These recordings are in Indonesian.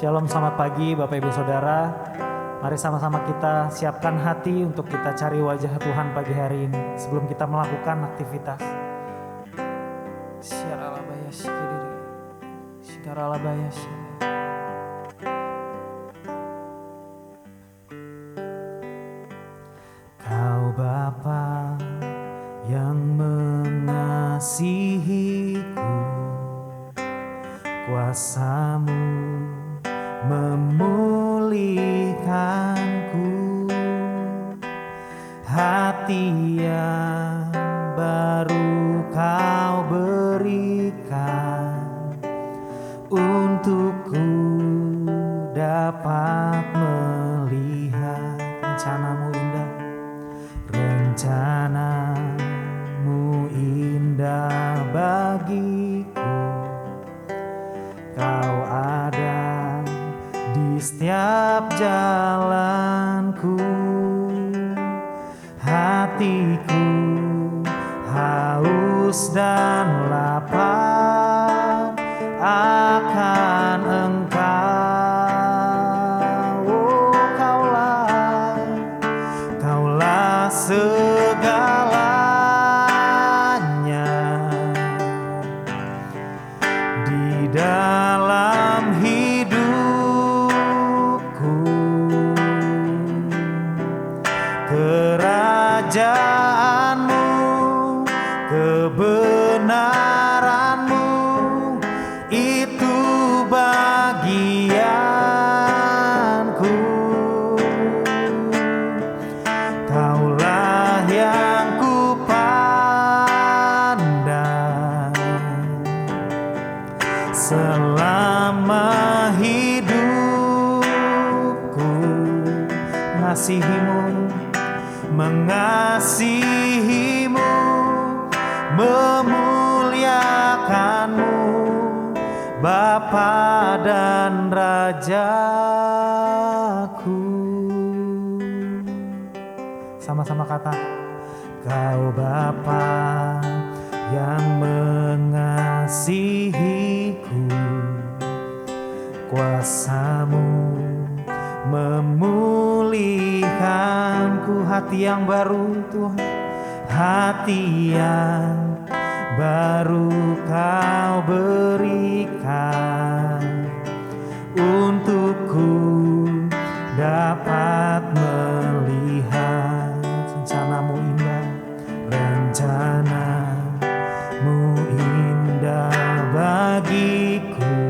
Shalom, selamat pagi Bapak Ibu Saudara. Mari sama-sama kita siapkan hati untuk kita cari wajah Tuhan pagi hari ini sebelum kita melakukan aktivitas. Kau Bapa yang mengasihiku, kuasa-Mu memulihkanku, hati yang baru Kau berikan untukku dapat melihat rencana-Mu indah, rencana-Mu indah bagiku. Kau ada di setiap jalanku, hatiku haus dan lapar akan Engkau. Oh, Kaulah segalanya di dalam hidupku. Kerajaan-Mu, kebenaran-Mu, itu bagianku. Kaulah yang kupandang selama hidupku. Mengasihi-Mu, memuliakan-Mu, Bapa dan Rajaku. Sama-sama kata, Kau Bapa yang mengasihiku, kuasa-Mu memulihkanku, hati yang baru Tuhan, hati yang baru Kau berikan untukku dapat melihat rencana-Mu indah, rencana-Mu indah bagiku.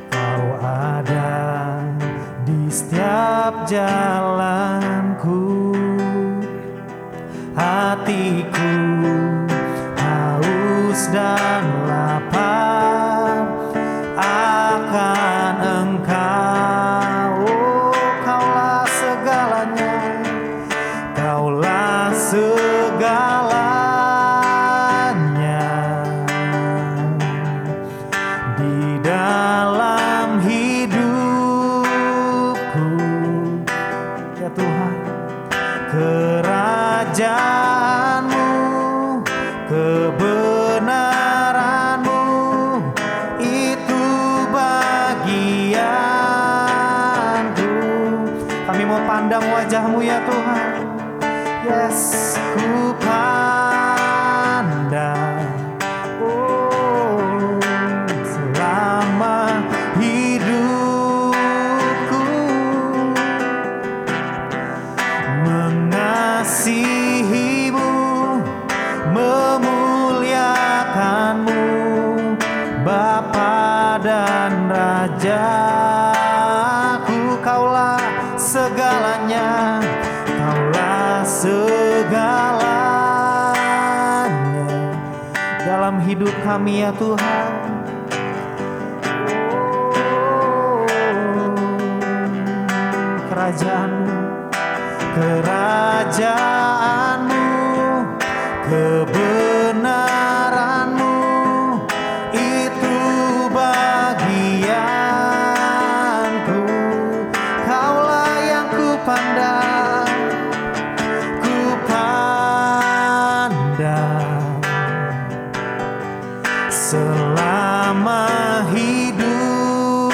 Kau ada di setiap jalanku, hatiku haus dan lapar akan Engkau. Oh, Kaulah segalanya, Kaulah segalanya di dalam hidupku. Ya Tuhan, kerajaan-Mu, kebenaran-Mu, itu bagianku. Kami mau pandang wajah-Mu ya Tuhan. Yes, ku pandang. Oh, selama hidupku mengasihi-Mu, memuliakan-Mu, Bapa dan Rajaku. Kaulah segalanya, Kaulah segalanya dalam hidup kami ya Tuhan. Kerajaan-Mu, kerajaan-Mu, kebenaran-Mu, itu bagianku. Kaulah yang kupandang selama hidup.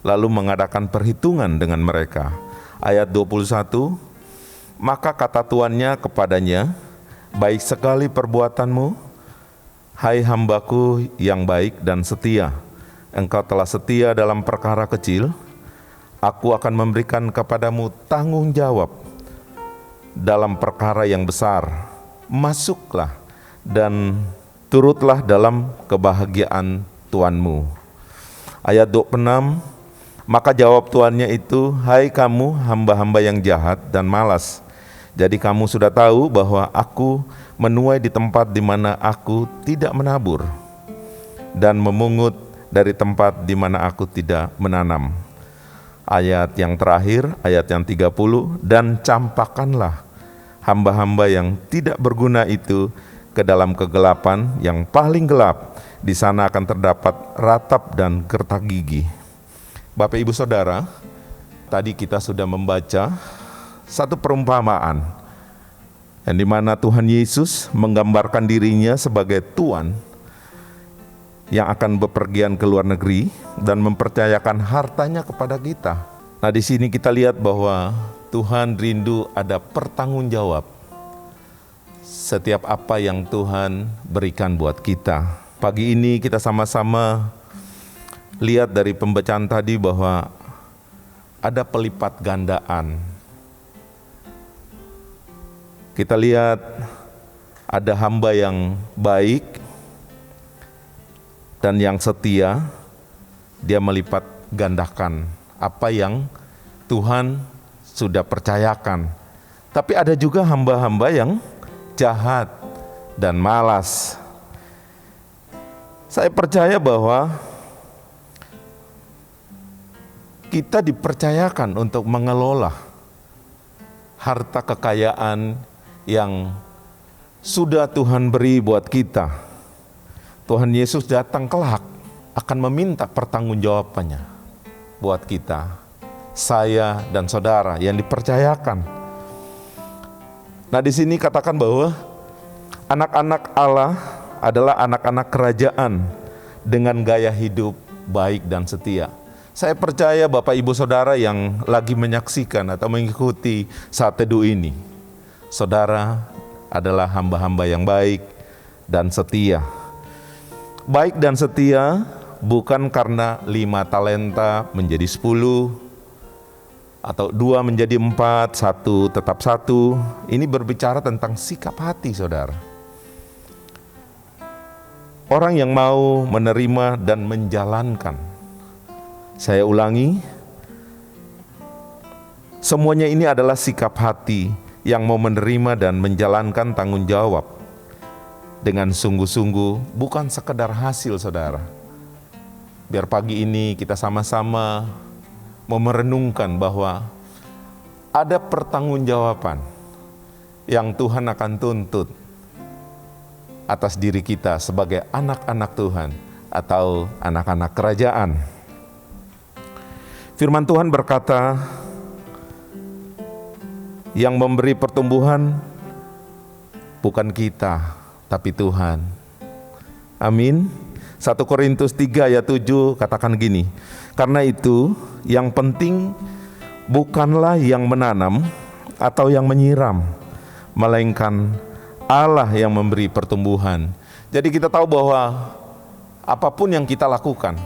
lalu mengadakan perhitungan dengan mereka. Ayat 21, maka kata tuannya kepadanya, baik sekali perbuatanmu, hai hambaku yang baik dan setia. Engkau telah setia dalam perkara kecil, aku akan memberikan kepadamu tanggung jawab dalam perkara yang besar. Masuklah dan turutlah dalam kebahagiaan tuanmu. Ayat 26, maka jawab tuannya itu, hai kamu hamba-hamba yang jahat dan malas. Jadi kamu sudah tahu bahwa aku menuai di tempat di mana aku tidak menabur, dan memungut dari tempat di mana aku tidak menanam. Ayat yang terakhir, ayat yang 30, dan campakkanlah hamba-hamba yang tidak berguna itu ke dalam kegelapan yang paling gelap. Di sana akan terdapat ratap dan gertak gigi. Bapak Ibu Saudara, tadi kita sudah membaca satu perumpamaan yang dimana Tuhan Yesus menggambarkan dirinya sebagai Tuan yang akan bepergian ke luar negeri dan mempercayakan hartanya kepada kita. Nah, di sini kita lihat bahwa Tuhan rindu ada pertanggungjawab setiap apa yang Tuhan berikan buat kita. Pagi ini kita sama-sama lihat dari pembacaan tadi bahwa ada pelipat gandaan. Kita lihat ada hamba yang baik dan yang setia, dia melipat gandakan apa yang Tuhan sudah percayakan. Tapi ada juga hamba-hamba yang jahat dan malas. Saya percaya bahwa kita dipercayakan untuk mengelola harta kekayaan yang sudah Tuhan beri buat kita. Tuhan Yesus datang kelak akan meminta pertanggungjawabannya buat kita, saya dan saudara yang dipercayakan. Nah, di sini katakan bahwa anak-anak Allah adalah anak-anak kerajaan dengan gaya hidup baik dan setia. Saya percaya Bapak Ibu Saudara yang lagi menyaksikan atau mengikuti saat teduh ini, saudara adalah hamba-hamba yang baik dan setia. Baik dan setia bukan karena 5 talenta menjadi 10, atau 2 menjadi 4, 1 tetap 1. Ini berbicara tentang sikap hati saudara. Orang yang mau menerima dan menjalankan. Saya ulangi, semuanya ini adalah sikap hati yang mau menerima dan menjalankan tanggung jawab dengan sungguh-sungguh, bukan sekedar hasil saudara. Biar pagi ini kita sama-sama merenungkan bahwa ada pertanggungjawaban yang Tuhan akan tuntut atas diri kita sebagai anak-anak Tuhan atau anak-anak kerajaan. Firman Tuhan berkata, yang memberi pertumbuhan bukan kita, tapi Tuhan. Amin. 1 Korintus 3 ayat 7 katakan gini, karena itu yang penting bukanlah yang menanam atau yang menyiram, melainkan Allah yang memberi pertumbuhan. Jadi kita tahu bahwa apapun yang kita lakukan,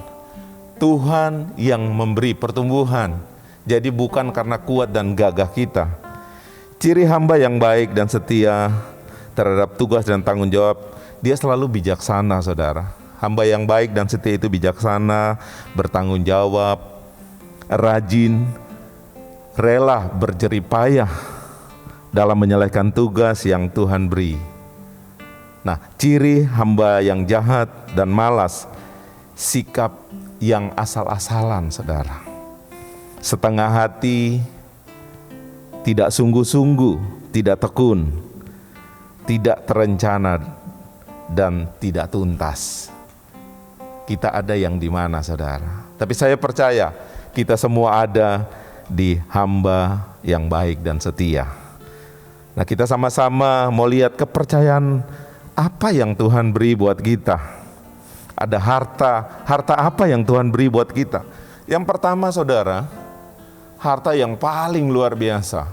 Tuhan yang memberi pertumbuhan. Jadi bukan karena kuat dan gagah kita. Ciri hamba yang baik dan setia terhadap tugas dan tanggung jawab, dia selalu bijaksana saudara. Hamba yang baik dan setia itu bijaksana, bertanggung jawab, rajin, rela berjerih payah dalam menyelesaikan tugas yang Tuhan beri. Nah, ciri hamba yang jahat dan malas, sikap yang asal-asalan saudara. Setengah hati, tidak sungguh-sungguh, tidak tekun, tidak terencana, dan tidak tuntas. Kita ada yang di mana saudara? Tapi saya percaya kita semua ada di hamba yang baik dan setia. Nah, kita sama-sama mau lihat kepercayaan apa yang Tuhan beri buat kita. Ada harta apa yang Tuhan beri buat kita. Yang pertama saudara, harta yang paling luar biasa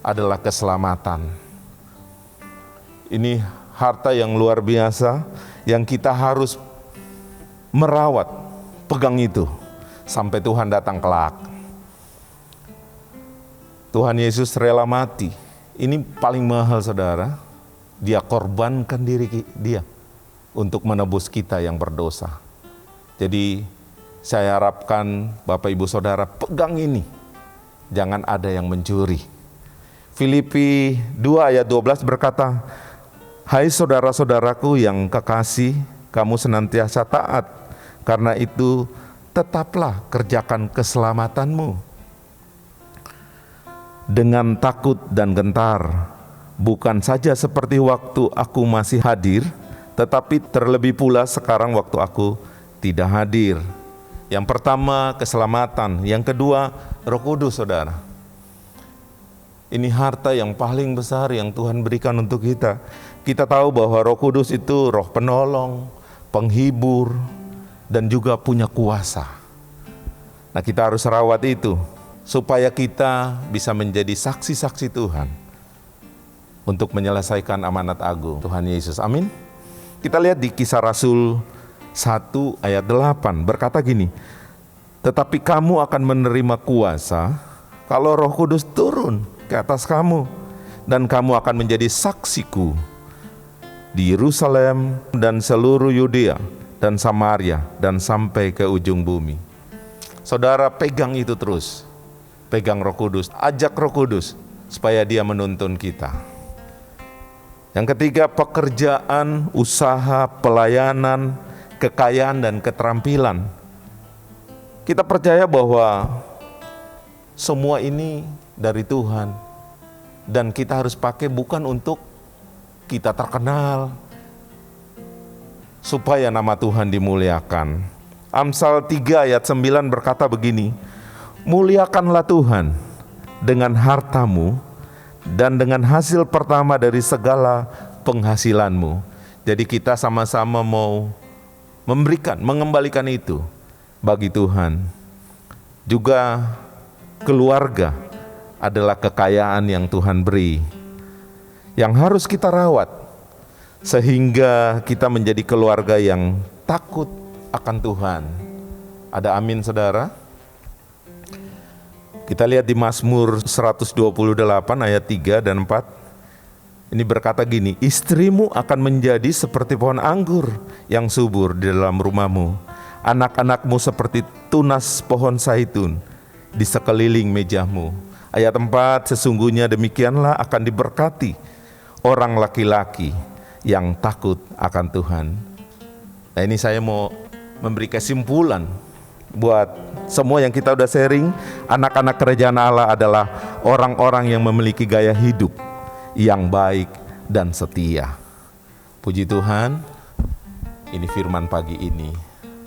adalah keselamatan. Ini harta yang luar biasa yang kita harus merawat, pegang itu sampai Tuhan datang kelak. Tuhan Yesus rela mati. Ini paling mahal saudara. Dia korbankan diri dia untuk menebus kita yang berdosa. Jadi saya harapkan Bapak Ibu Saudara pegang ini. Jangan ada yang mencuri. Filipi 2 ayat 12 berkata, "Hai saudara-saudaraku yang kekasih, kamu senantiasa taat. Karena itu tetaplah kerjakan keselamatanmu dengan takut dan gentar. Bukan saja seperti waktu aku masih hadir, tetapi terlebih pula sekarang waktu aku tidak hadir." Yang pertama keselamatan, yang kedua Roh Kudus saudara. Ini harta yang paling besar yang Tuhan berikan untuk kita. Kita tahu bahwa Roh Kudus itu roh penolong, penghibur, dan juga punya kuasa. Nah, kita harus rawat itu supaya kita bisa menjadi saksi-saksi Tuhan untuk menyelesaikan amanat agung Tuhan Yesus. Amin. Kita lihat di Kisah Rasul 1 ayat 8 berkata gini, "Tetapi kamu akan menerima kuasa kalau Roh Kudus turun ke atas kamu, dan kamu akan menjadi saksiku di Yerusalem dan seluruh Yudea dan Samaria dan sampai ke ujung bumi." Saudara pegang itu terus. Pegang Roh Kudus, ajak Roh Kudus supaya dia menuntun kita. Yang ketiga, pekerjaan, usaha, pelayanan, kekayaan dan keterampilan. Kita percaya bahwa semua ini dari Tuhan dan kita harus pakai bukan untuk kita terkenal, supaya nama Tuhan dimuliakan. Amsal 3 ayat 9 berkata begini, "Muliakanlah Tuhan dengan hartamu dan dengan hasil pertama dari segala penghasilanmu." Jadi kita sama-sama mau mengembalikan itu bagi Tuhan. Juga keluarga adalah kekayaan yang Tuhan beri, yang harus kita rawat sehingga kita menjadi keluarga yang takut akan Tuhan. Ada amin saudara? Kita lihat di Mazmur 128 ayat 3 dan 4. Ini berkata gini, "Istrimu akan menjadi seperti pohon anggur yang subur di dalam rumahmu. Anak-anakmu seperti tunas pohon zaitun di sekeliling mejamu." Ayat 4, "Sesungguhnya demikianlah akan diberkati orang laki-laki yang takut akan Tuhan." Nah, ini saya mau memberi kesimpulan buat semua yang kita udah sharing. Anak-anak kerajaan Allah adalah orang-orang yang memiliki gaya hidup yang baik dan setia. Puji Tuhan, ini firman pagi ini,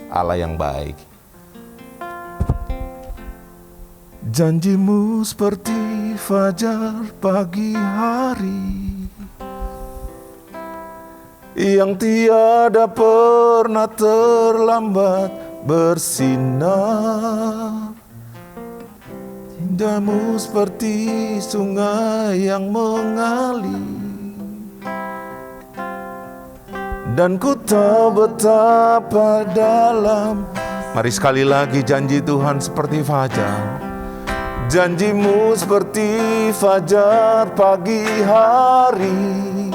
Allah yang baik. Janjimu seperti fajar pagi hari, yang tiada pernah terlambat bersinar. Cintamu seperti sungai yang mengalir, dan ku tahu betapa dalam. Mari sekali lagi, janji Tuhan seperti fajar. Janjimu seperti fajar pagi hari,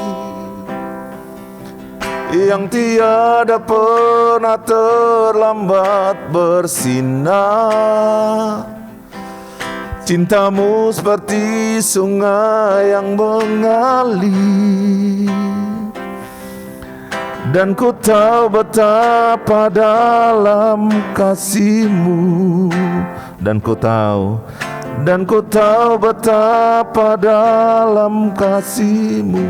yang tiada pernah terlambat bersinar. Cintamu seperti sungai yang mengalir, dan ku tahu betapa dalam kasih-Mu. Dan ku tahu betapa dalam kasih-Mu.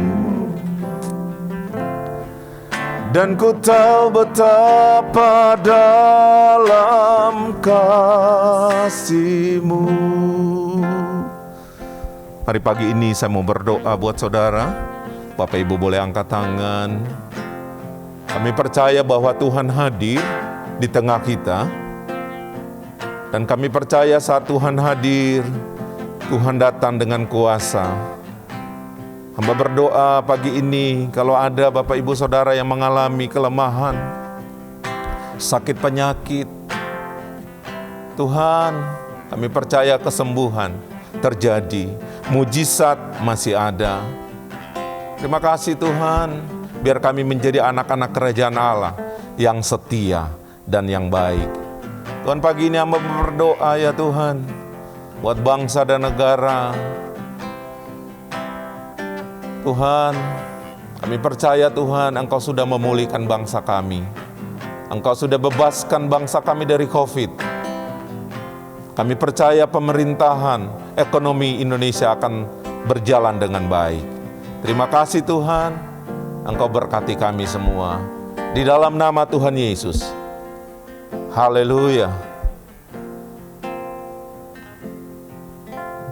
Dan ku tahu betapa dalam kasih-Mu. Hari pagi ini saya mau berdoa buat saudara. Bapak Ibu boleh angkat tangan. Kami percaya bahwa Tuhan hadir di tengah kita. Dan kami percaya saat Tuhan hadir, Tuhan datang dengan kuasa. Hamba berdoa pagi ini, kalau ada Bapak Ibu Saudara yang mengalami kelemahan, sakit penyakit, Tuhan, kami percaya kesembuhan terjadi, mujizat masih ada. Terima kasih Tuhan, biar kami menjadi anak-anak kerajaan Allah yang setia dan yang baik. Tuhan, pagi ini hamba berdoa ya Tuhan, buat bangsa dan negara. Tuhan, kami percaya Tuhan, Engkau sudah memulihkan bangsa kami. Engkau sudah bebaskan bangsa kami dari COVID. Kami percaya pemerintahan, ekonomi Indonesia akan berjalan dengan baik. Terima kasih Tuhan, Engkau berkati kami semua. Di dalam nama Tuhan Yesus. Haleluya.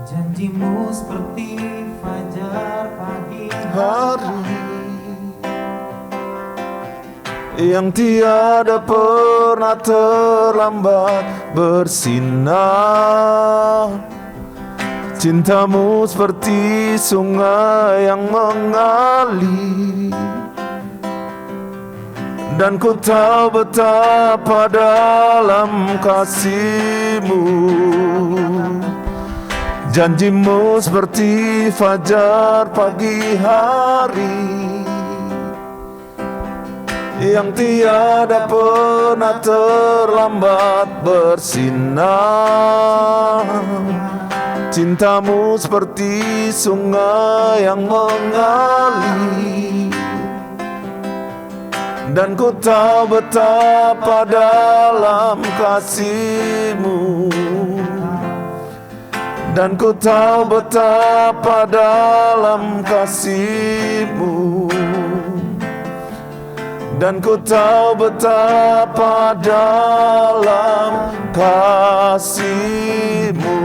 Janjimu seperti fajar pagi Hari yang tiada pernah terlambat bersinar. Cintamu seperti sungai yang mengalir, dan ku tahu betapa dalam kasih-Mu. Janjimu seperti fajar pagi hari yang tiada pernah terlambat bersinar. Cintamu seperti sungai yang mengalir, dan ku tahu betapa dalam kasih-Mu. Dan ku tahu betapa dalam kasih-Mu. Dan ku tahu betapa dalam kasih-Mu.